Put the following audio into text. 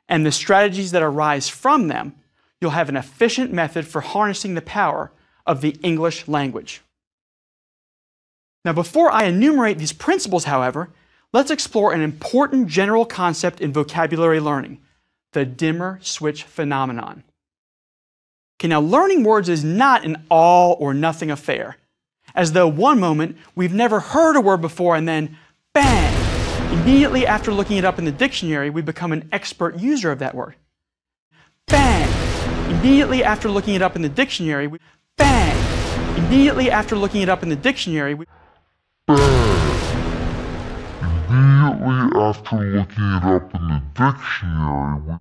and the strategies that arise from them, you'll have an efficient method for harnessing the power of the English language. Now, before I enumerate these principles, however, let's explore an important general concept in vocabulary learning, the dimmer switch phenomenon. Okay, now learning words is not an all or nothing affair, as though one moment we've never heard a word before and then, bang, immediately after looking it up in the dictionary, we become an expert user of that word. Bang, immediately after looking it up in the dictionary, bang, immediately after looking it up in the dictionary, Immediately after looking it up in the dictionary,